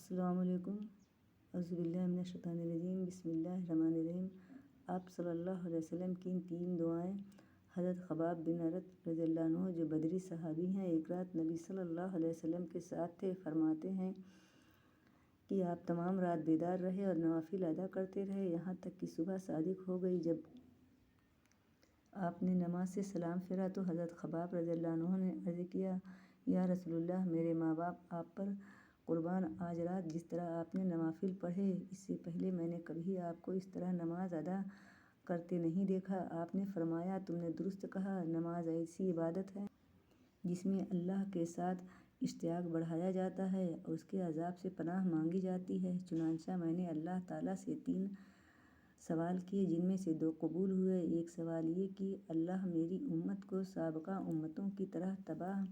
السلام علیکم۔ اعوذ باللہ من الشیطان الرجیم، بسم اللہ الرحمن الرحیم۔ آپ صلی اللہ علیہ وسلم کی 3 دعائیں۔ حضرت خباب بن ارت رضی اللہ عنہ جو بدری صحابی ہیں، ایک رات نبی صلی اللہ علیہ وسلم کے ساتھ تھے۔ فرماتے ہیں کہ آپ تمام رات بیدار رہے اور نوافل ادا کرتے رہے، یہاں تک کہ صبح صادق ہو گئی۔ جب آپ نے نماز سے سلام پھیرا تو حضرت خباب رضی اللہ عنہ نے عرض کیا، یا رسول اللہ، میرے ماں باپ آپ پر قربان، آج رات جس طرح آپ نے نوافل پڑھے، اس سے پہلے میں نے کبھی آپ کو اس طرح نماز ادا کرتے نہیں دیکھا۔ آپ نے فرمایا، تم نے درست کہا، نماز ایسی عبادت ہے جس میں اللہ کے ساتھ اشتیاق بڑھایا جاتا ہے اور اس کے عذاب سے پناہ مانگی جاتی ہے۔ چنانچہ میں نے اللہ تعالیٰ سے 3 سوال کیے، جن میں سے 2 قبول ہوئے۔ ایک سوال یہ کہ اللہ میری امت کو سابقہ امتوں کی طرح تباہ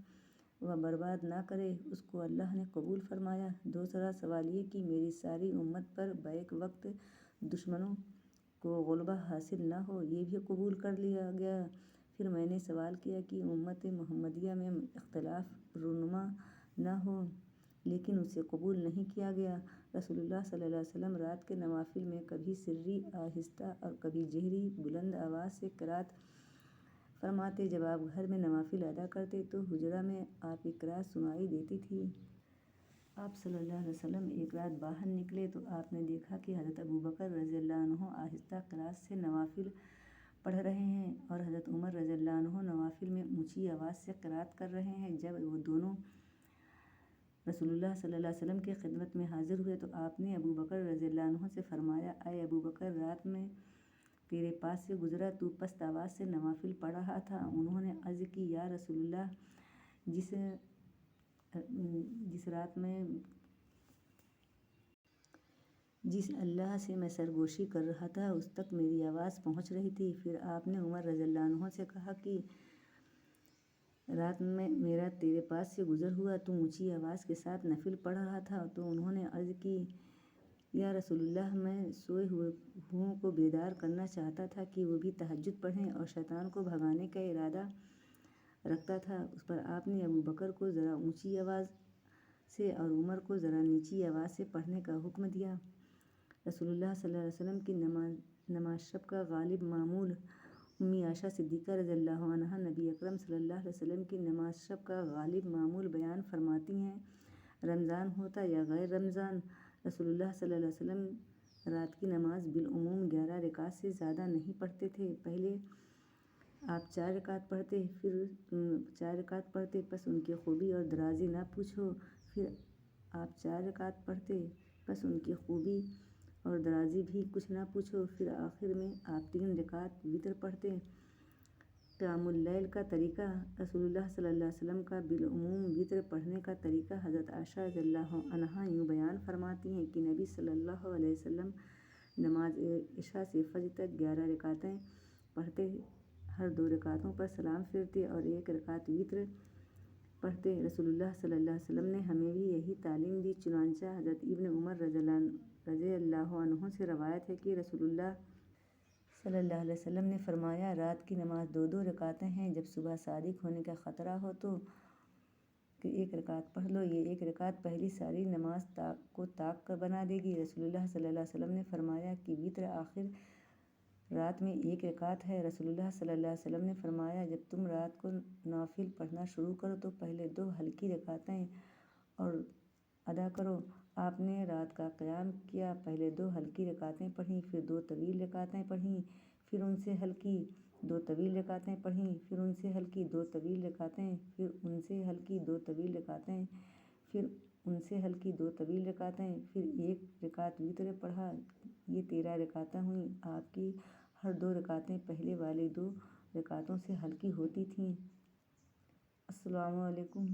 و برباد نہ کرے، اس کو اللہ نے قبول فرمایا۔ دوسرا سوال یہ کہ میری ساری امت پر بیک وقت دشمنوں کو غلبہ حاصل نہ ہو، یہ بھی قبول کر لیا گیا۔ پھر میں نے سوال کیا کہ امت محمدیہ میں اختلاف رونما نہ ہو، لیکن اسے قبول نہیں کیا گیا۔ رسول اللہ صلی اللہ علیہ وسلم رات کے نوافل میں کبھی سری آہستہ اور کبھی جہری بلند آواز سے قرات فرماتے۔ جب آپ گھر میں نوافل ادا کرتے تو حجرہ میں آپ کی قرات سنائی دیتی تھی۔ آپ صلی اللہ علیہ وسلم ایک رات باہر نکلے تو آپ نے دیکھا کہ حضرت ابوبکر رضی اللہ عنہ آہستہ قرات سے نوافل پڑھ رہے ہیں اور حضرت عمر رضی اللہ عنہ نوافل میں اونچی آواز سے قرات کر رہے ہیں۔ جب وہ دونوں رسول اللہ صلی اللہ علیہ وسلم کی خدمت میں حاضر ہوئے تو آپ نے ابوبکر رضی اللہ عنہ سے فرمایا، اے ابوبکر، رات میں تیرے پاس سے گزرا، تو پست آواز سے نوافل پڑھ رہا تھا۔ انہوں نے عرض کی، یا رسول اللہ، جس اللہ سے میں سرگوشی کر رہا تھا اس تک میری آواز پہنچ رہی تھی۔ پھر آپ نے عمر رضی اللہ عنہ سے کہا کہ رات میں میرا تیرے پاس سے گزر ہوا، تو اونچی آواز کے ساتھ نفل پڑھ رہا تھا۔ تو انہوں نے عرض کی، یا رسول اللہ، میں سوئے ہوئوں کو بیدار کرنا چاہتا تھا کہ وہ بھی تہجد پڑھیں اور شیطان کو بھگانے کا ارادہ رکھتا تھا۔ اس پر آپ نے ابوبکر کو ذرا اونچی آواز سے اور عمر کو ذرا نیچی آواز سے پڑھنے کا حکم دیا۔ رسول اللہ صلی اللہ علیہ وسلم کی نماز شب کا غالب معمول۔ امی عائشہ صدیقہ رضی اللہ عنہا نبی اکرم صلی اللہ علیہ وسلم کی نماز شب کا غالب معمول بیان فرماتی ہیں، رمضان ہوتا یا غیر رمضان، رسول اللہ صلی اللہ علیہ وسلم رات کی نماز بالعموم 11 رکعات سے زیادہ نہیں پڑھتے تھے۔ پہلے آپ 4 رکعت پڑھتے، پس ان کی خوبی اور درازی نہ پوچھو۔ پھر آپ 4 رکعت پڑھتے، پس ان کی خوبی اور درازی بھی کچھ نہ پوچھو۔ پھر آخر میں آپ 3 رکعت وتر پڑھتے۔ قیام اللیل کا طریقہ۔ رسول اللہ صلی اللہ علیہ وسلم کا بالعموم وتر پڑھنے کا طریقہ حضرت عائشہ رضی اللہ عنہا یوں بیان فرماتی ہیں کہ نبی صلی اللہ علیہ وسلم نماز عشاء سے فجر تک 11 رکعتیں پڑھتے، ہر 2 رکعتوں پر سلام پھیرتے اور 1 رکعت وتر پڑھتے۔ رسول اللہ صلی اللہ علیہ وسلم نے ہمیں بھی یہی تعلیم دی۔ چنانچہ حضرت ابن عمر رضی اللہ عنہ سے روایت ہے کہ رسول اللہ صلی اللہ علیہ وسلم نے فرمایا، رات کی نماز 2 رکعتیں ہیں، جب صبح صادق ہونے کا خطرہ ہو تو 1 رکعت پڑھ لو، یہ 1 رکعت پہلی ساری نماز کو طاق بنا دے گی۔ رسول اللہ صلی اللہ علیہ وسلم نے فرمایا کہ وتر آخر رات میں 1 رکعت ہے۔ رسول اللہ صلی اللہ علیہ وسلم نے فرمایا، جب تم رات کو نوافل پڑھنا شروع کرو تو پہلے 2 ہلکی رکعتیں اور ادا کرو۔ آپ نے رات کا قیام کیا، پہلے 2 ہلکی رکعتیں پڑھیں، پھر 2 طویل رکعتیں پڑھیں، پھر ان سے ہلکی 2 طویل رکعتیں پڑھیں، پھر ان سے ہلکی 2 طویل رکعتیں، پھر ان سے ہلکی 2 طویل رکعتیں، پھر ان سے ہلکی 2 طویل رکعتیں، پھر 1 رکعت وتر پڑھا۔ یہ 13 رکعتیں ہوئیں۔ آپ کی ہر 2 رکعتیں پہلے والی 2 رکعتوں سے ہلکی ہوتی تھیں۔ السلام علیکم۔